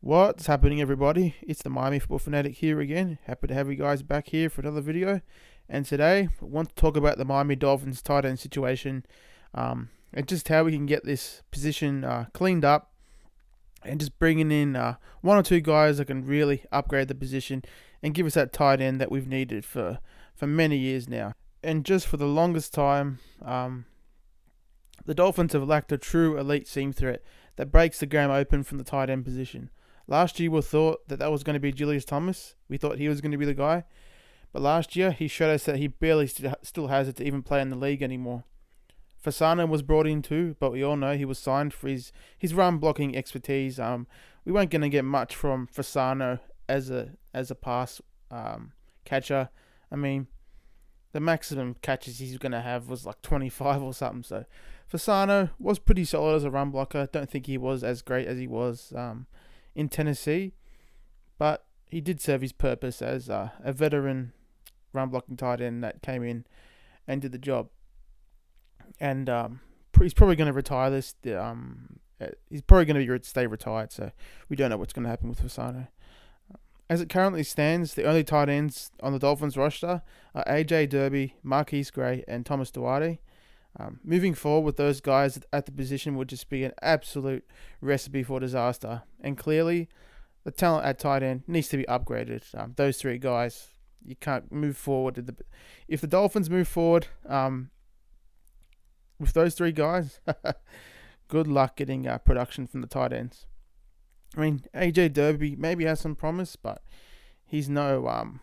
What's happening, everybody? It's the Miami Football Fanatic here again. Happy to have you guys back here for another video. And today, I want to talk about the Miami Dolphins tight end situation and just how we can get this position cleaned up and just bringing in one or two guys that can really upgrade the position and give us that tight end that we've needed for many years now. And just for the longest time, the Dolphins have lacked a true elite seam threat that breaks the game open from the tight end position. Last year we thought that was going to be Julius Thomas. We thought he was going to be the guy. But last year he showed us that he barely still has it to even play in the league anymore. Fasano was brought in too, but we all know he was signed for his run blocking expertise. We weren't going to get much from Fasano as a pass catcher. I mean, the maximum catches he's going to have was like 25 or something. So Fasano was pretty solid as a run blocker. Don't think he was as great as he was in Tennessee, but he did serve his purpose as a veteran run blocking tight end that came in and did the job. And he's probably going to retire this. He's probably going to stay retired, so we don't know what's going to happen with Fasano. As it currently stands, the only tight ends on the Dolphins roster are AJ Derby, Marquise Gray, and Thomas Duarte. Moving forward with those guys at the position would just be an absolute recipe for disaster. And clearly, the talent at tight end needs to be upgraded. Those three guys, you can't move forward. If the Dolphins move forward with those three guys, good luck getting production from the tight ends. I mean, AJ Derby maybe has some promise, but he's no,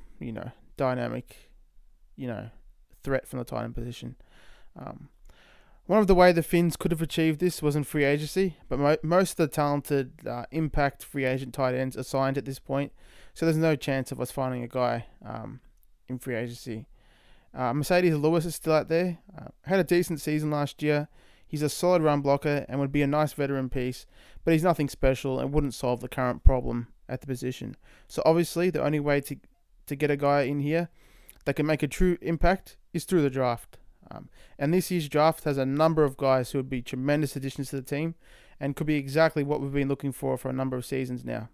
dynamic, threat from the tight end position. One of the way the Finns could have achieved this was in free agency, but most of the talented impact free agent tight ends are signed at this point, so there's no chance of us finding a guy in free agency. Mercedes Lewis is still out there. Had a decent season last year. He's a solid run blocker and would be a nice veteran piece, but he's nothing special and wouldn't solve the current problem at the position. So obviously the only way to get a guy in here that can make a true impact is through the draft. And this year's draft has a number of guys who would be tremendous additions to the team and could be exactly what we've been looking for a number of seasons now.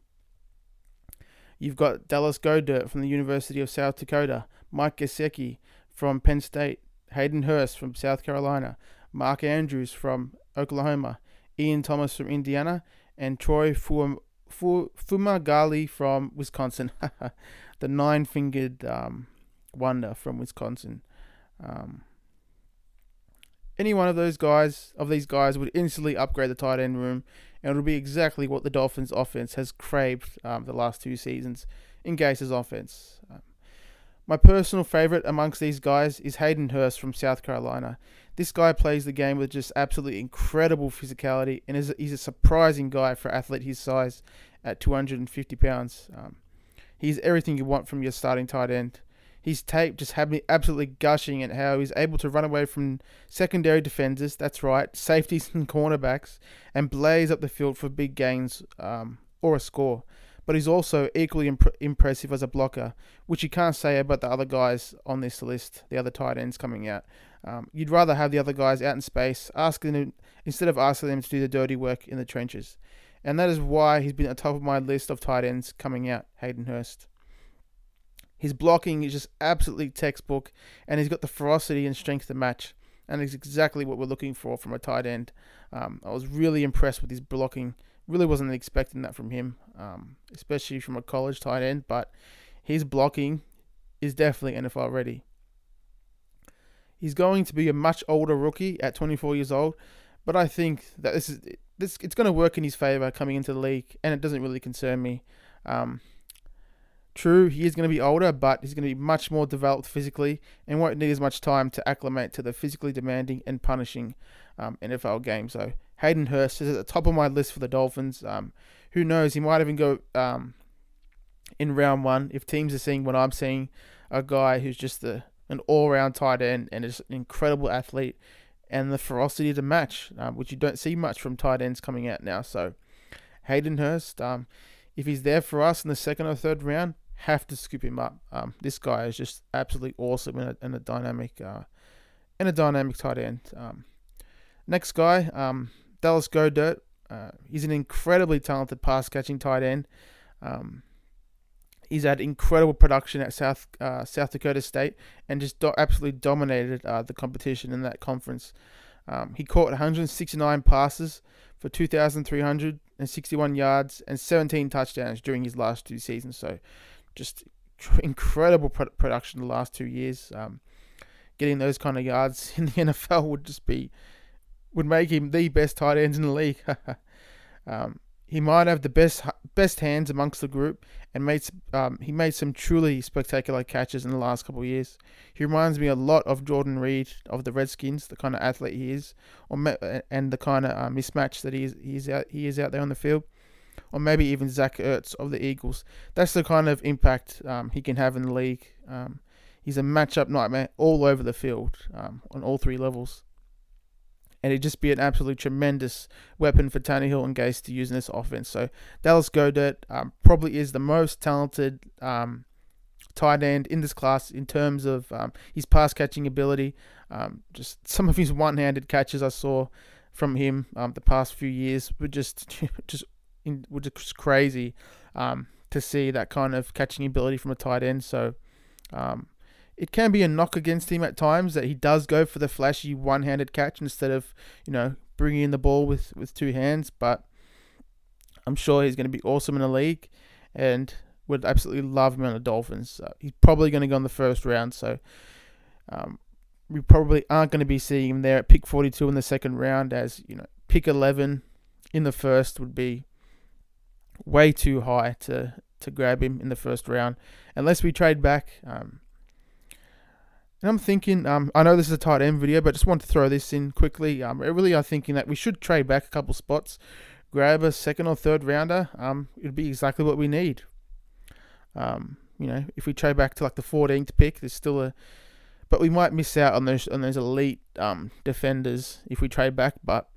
You've got Dallas Goedert from the University of South Dakota, Mike Gesicki from Penn State, Hayden Hurst from South Carolina, Mark Andrews from Oklahoma, Ian Thomas from Indiana, and Troy Fumagalli from Wisconsin. The nine-fingered wonder from Wisconsin. Any one of these guys would instantly upgrade the tight end room, and it would be exactly what the Dolphins' offense has craved the last two seasons in Gase's offense. My personal favorite amongst these guys is Hayden Hurst from South Carolina. This guy plays the game with just absolutely incredible physicality, and he's a surprising guy for an athlete his size at 250 pounds. He's everything you want from your starting tight end. His tape just had me absolutely gushing at how he's able to run away from secondary defenders, that's right, safeties and cornerbacks, and blaze up the field for big gains or a score. But he's also equally impressive as a blocker, which you can't say about the other guys on this list, the other tight ends coming out. You'd rather have the other guys out in space, instead of asking them to do the dirty work in the trenches. And that is why he's been at the top of my list of tight ends coming out, Hayden Hurst. His blocking is just absolutely textbook, and he's got the ferocity and strength to match, and it's exactly what we're looking for from a tight end. I was really impressed with his blocking. Really wasn't expecting that from him, especially from a college tight end, but his blocking is definitely NFL ready. He's going to be a much older rookie at 24 years old, but I think that it's going to work in his favor coming into the league, and it doesn't really concern me. True, he is going to be older, but he's going to be much more developed physically and won't need as much time to acclimate to the physically demanding and punishing NFL game. So Hayden Hurst is at the top of my list for the Dolphins. Who knows, he might even go in round one if teams are seeing what I'm seeing, a guy who's just an all-round tight end and is an incredible athlete and the ferocity to match, which you don't see much from tight ends coming out now. So Hayden Hurst, if he's there for us in the second or third round, have to scoop him up. This guy is just absolutely awesome and a dynamic tight end. Next guy, Dallas Goedert. He's an incredibly talented pass catching tight end. He's had incredible production at South Dakota State and just absolutely dominated the competition in that conference. He caught 169 passes for 2,361 yards and 17 touchdowns during his last 2 seasons. So just incredible production the last 2 years. Getting those kind of yards in the NFL would make him the best tight ends in the league. He might have the best hands amongst the group, and he made some truly spectacular catches in the last couple of years. He reminds me a lot of Jordan Reed of the Redskins, the kind of athlete he is, and the kind of mismatch that he is out there on the field, or maybe even Zach Ertz of the Eagles. That's the kind of impact he can have in the league. He's a matchup nightmare all over the field, on all 3 levels. And it'd just be an absolutely tremendous weapon for Tannehill and Gase to use in this offense. So Dallas Goedert probably is the most talented tight end in this class in terms of his pass catching ability. Just some of his one-handed catches I saw from him the past few years were just crazy to see that kind of catching ability from a tight end. So it can be a knock against him at times that he does go for the flashy one-handed catch instead of, bringing in the ball with 2 hands. But I'm sure he's going to be awesome in the league and would absolutely love him on the Dolphins. He's probably going to go in the first round. So we probably aren't going to be seeing him there at pick 42 in the second round, as, pick 11 in the first would be way too high to grab him in the first round unless we trade back. And I'm thinking, I know this is a tight end video, but just want to throw this in quickly. Really are thinking that we should trade back a couple spots, grab a second or third rounder. It'd be exactly what we need. If we trade back to like the 14th pick, there's still but we might miss out on those elite defenders if we trade back. But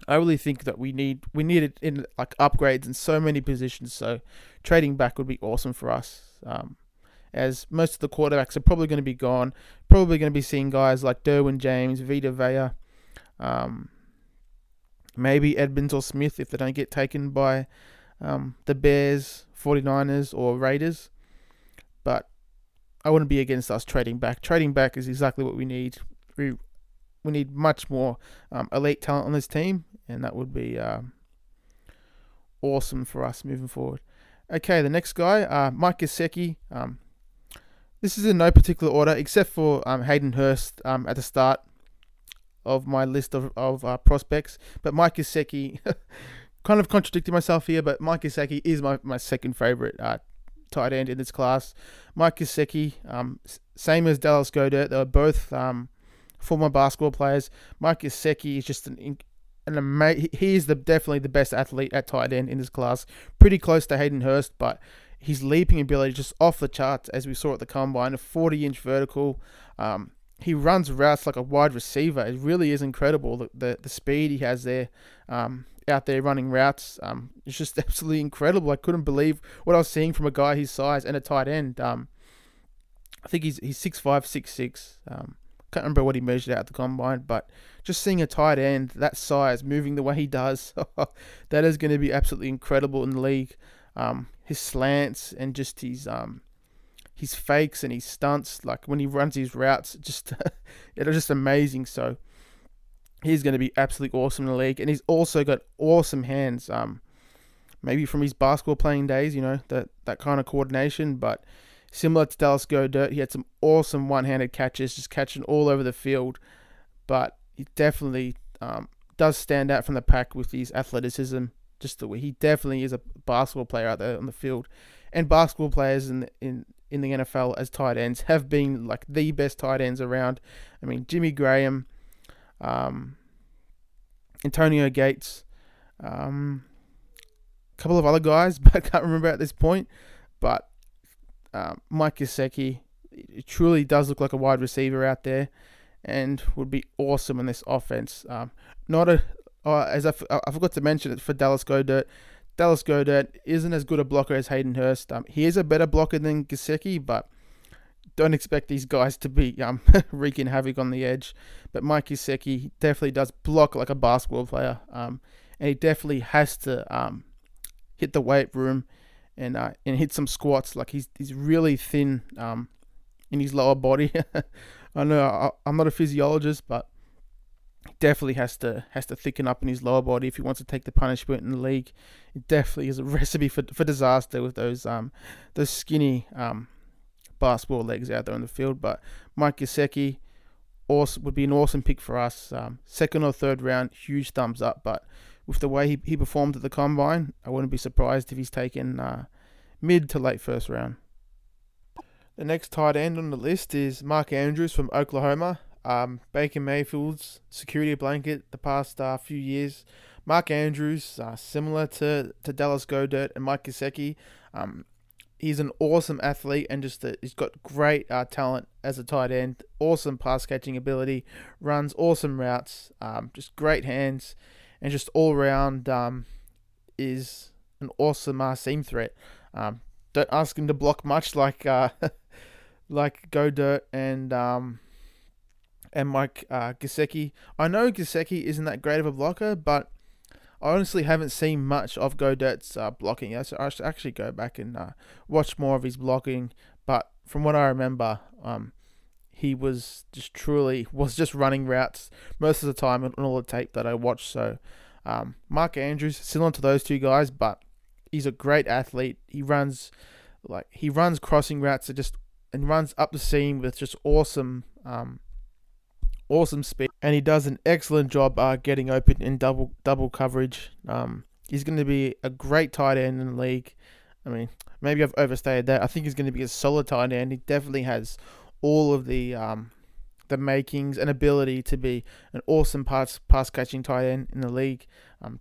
I really think that we need it in like upgrades in so many positions. So trading back would be awesome for us. As most of the quarterbacks are probably going to be gone. Probably going to be seeing guys like Derwin James, Vita Vea, maybe Edmonds or Smith if they don't get taken by the Bears, 49ers, or Raiders. But I wouldn't be against us trading back. Trading back is exactly what we need. We need much more elite talent on this team, and that would be awesome for us moving forward. Okay, the next guy, Mike Gesicki. This is in no particular order, except for Hayden Hurst at the start of my list of prospects. But Mike Gesicki, kind of contradicting myself here, but Mike Gesicki is my second favorite tight end in this class. Mike Gesicki, same as Dallas Goedert, they were both former basketball players. Mike Gesicki is just an amazing. He is definitely the best athlete at tight end in this class. Pretty close to Hayden Hurst, but his leaping ability just off the charts, as we saw at the combine. A 40-inch vertical. He runs routes like a wide receiver. It really is incredible. The speed he has there, out there running routes. It's just absolutely incredible. I couldn't believe what I was seeing from a guy his size and a tight end. I think he's 6'5", 6'6". Can't remember what he measured out at the combine, but just seeing a tight end that size moving the way he does, that is going to be absolutely incredible in the league. His slants and just his fakes and his stunts, like when he runs his routes, just it is just amazing. So he's going to be absolutely awesome in the league, and he's also got awesome hands. Maybe from his basketball playing days, that kind of coordination, but similar to Dallas Goedert, he had some awesome one-handed catches, just catching all over the field. But he definitely does stand out from the pack with his athleticism. Just the way he definitely is a basketball player out there on the field, and basketball players in the NFL as tight ends have been like the best tight ends around. I mean, Jimmy Graham, Antonio Gates, a couple of other guys, but I can't remember at this point. But Mike Gesicki, it truly does look like a wide receiver out there, and would be awesome in this offense. As I forgot to mention it for Dallas Goedert. Dallas Goedert isn't as good a blocker as Hayden Hurst. He is a better blocker than Gesicki, but don't expect these guys to be wreaking havoc on the edge. But Mike Gesicki definitely does block like a basketball player, and he definitely has to hit the weight room and hit some squats. Like he's really thin in his lower body. I know I'm not a physiologist, but definitely has to thicken up in his lower body if he wants to take the punishment in the league. It definitely is a recipe for disaster with those skinny basketball legs out there in the field. But Mike Gesicki would be an awesome pick for us. Second or third round, huge thumbs up. But with the way he performed at the combine, I wouldn't be surprised if he's taken mid to late first round. The next tight end on the list is Mark Andrews from Oklahoma. Baker Mayfield's security blanket the past few years. Mark Andrews, similar to Dallas Goedert and Mike Gesicki, he's an awesome athlete and he's got great talent as a tight end. Awesome pass catching ability, runs awesome routes, just great hands, and just all around is an awesome seam threat. Don't ask him to block much like like Goedert and Mike Gesicki. I know Gesicki isn't that great of a blocker, but I honestly haven't seen much of Goedert's blocking. So I should actually go back and watch more of his blocking. But from what I remember, he was just running routes most of the time on all the tape that I watched. So Mark Andrews, similar to those two guys, but he's a great athlete. He runs crossing routes and runs up the seam with just awesome speed, and he does an excellent job getting open in double coverage. He's going to be a great tight end in the league. I mean, maybe I've overstated that. I think he's going to be a solid tight end. He definitely has all of the makings and ability to be an awesome pass catching tight end in the league.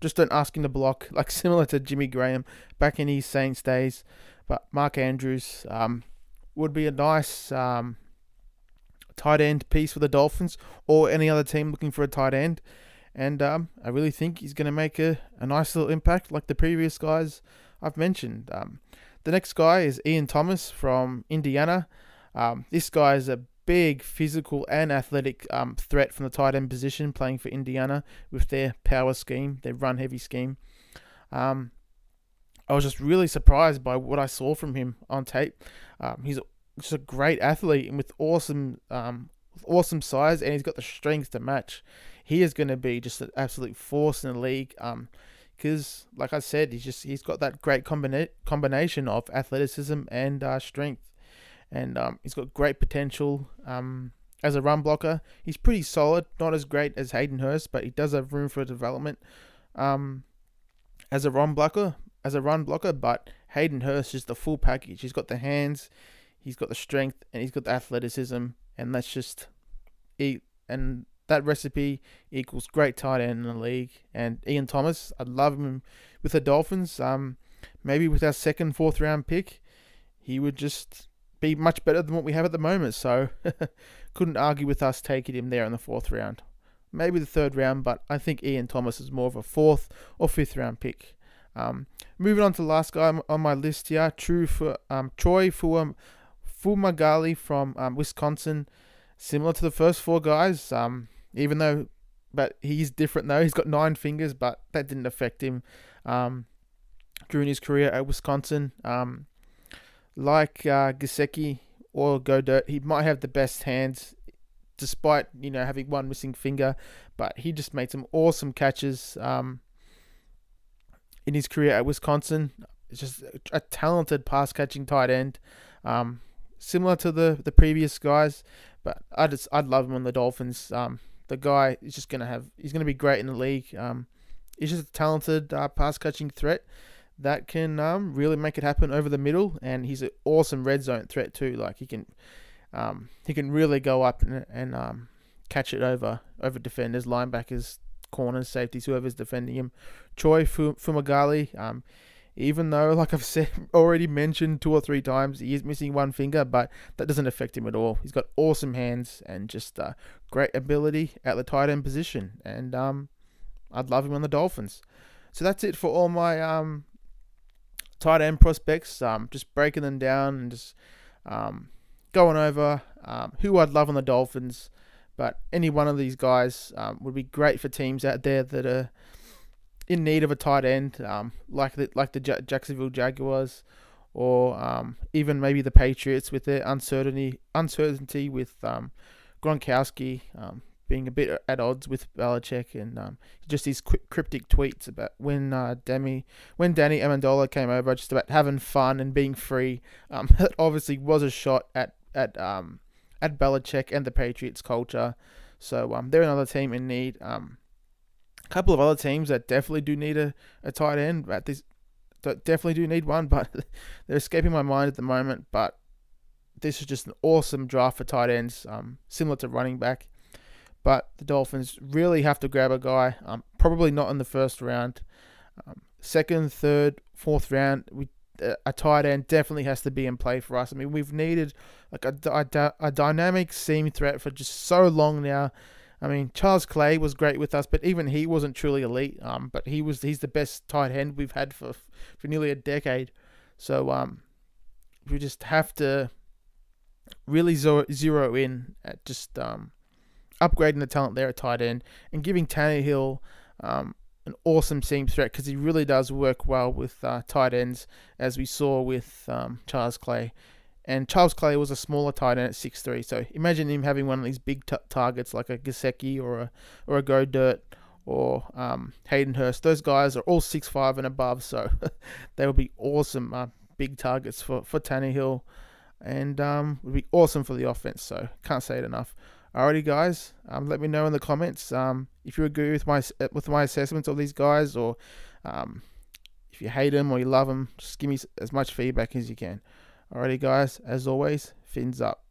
Just don't ask him to block, like similar to Jimmy Graham back in his Saints days. But Mark Andrews would be a nice tight end piece for the Dolphins or any other team looking for a tight end, and I really think he's going to make a nice little impact like the previous guys I've mentioned. The next guy is Ian Thomas from Indiana. This guy is a big physical and athletic threat from the tight end position, playing for Indiana with their power scheme, their run heavy scheme. I was just really surprised by what I saw from him on tape. He's just a great athlete and with awesome size, and he's got the strength to match. He is going to be just an absolute force in the league. Because, like I said, he's got that great combination of athleticism and strength, and he's got great potential as a run blocker. He's pretty solid, not as great as Hayden Hurst, but he does have room for development as a run blocker. But Hayden Hurst is the full package. He's got the hands, he's got the strength, and he's got the athleticism, and that's just that recipe equals great tight end in the league. And Ian Thomas, I'd love him with the Dolphins. Maybe with our second, fourth round pick, he would just be much better than what we have at the moment. So couldn't argue with us taking him there in the fourth round. Maybe the third round, but I think Ian Thomas is more of a fourth or fifth round pick. Moving on to the last guy on my list here, Troy Fumagalli from Wisconsin. Similar to the first four guys, but he's different though. He's got 9 fingers, but that didn't affect him during his career at Wisconsin. Like Gesicki or Goedert, he might have the best hands, despite having one missing finger. But he just made some awesome catches in his career at Wisconsin. It's just a talented pass catching tight end, similar to the previous guys. But I'd love him on the Dolphins. The guy is he's gonna be great in the league. He's just a talented pass catching threat that can really make it happen over the middle, and he's an awesome red zone threat too. Like he can really go up and catch it over defenders, linebackers, corners, safeties, whoever's defending him. Troy Fumagalli, even though, like I've already mentioned 2 or 3 times, he is missing 1 finger, but that doesn't affect him at all. He's got awesome hands and just great ability at the tight end position, and I'd love him on the Dolphins. So that's it for all my tight end prospects. Just breaking them down and just going over who I'd love on the Dolphins. But any one of these guys would be great for teams out there that are in need of a tight end, like the Jacksonville Jaguars, or even maybe the Patriots with their uncertainty with Gronkowski being a bit at odds with Belichick, and just these cryptic tweets about when Danny Amendola came over, just about having fun and being free. That obviously was a shot at Belichick and the Patriots culture. So they're another team in need. A couple of other teams that definitely do need a tight end. Definitely do need one, but they're escaping my mind at the moment. But this is just an awesome draft for tight ends, similar to running back. But the Dolphins really have to grab a guy, probably not in the first round. Second, third, fourth round, a tight end definitely has to be in play for us. I mean, we've needed like a dynamic seam threat for just so long now. I mean, Charles Clay was great with us, but even he wasn't truly elite. But he's the best tight end we've had for nearly a decade. So we just have to really zero in at just upgrading the talent there at tight end and giving Tannehill an awesome seam threat, because he really does work well with tight ends, as we saw with Charles Clay. And Charles Clay was a smaller tight end at 6'3", so imagine him having one of these big targets like a Gesicki or a Goedert or Hayden Hurst. Those guys are all 6'5" and above, so they would be awesome big targets for Tannehill, and would be awesome for the offense. So can't say it enough. Alrighty, guys. Let me know in the comments if you agree with my assessments of these guys, or if you hate them or you love them. Just give me as much feedback as you can. Alrighty, guys. As always, fins up.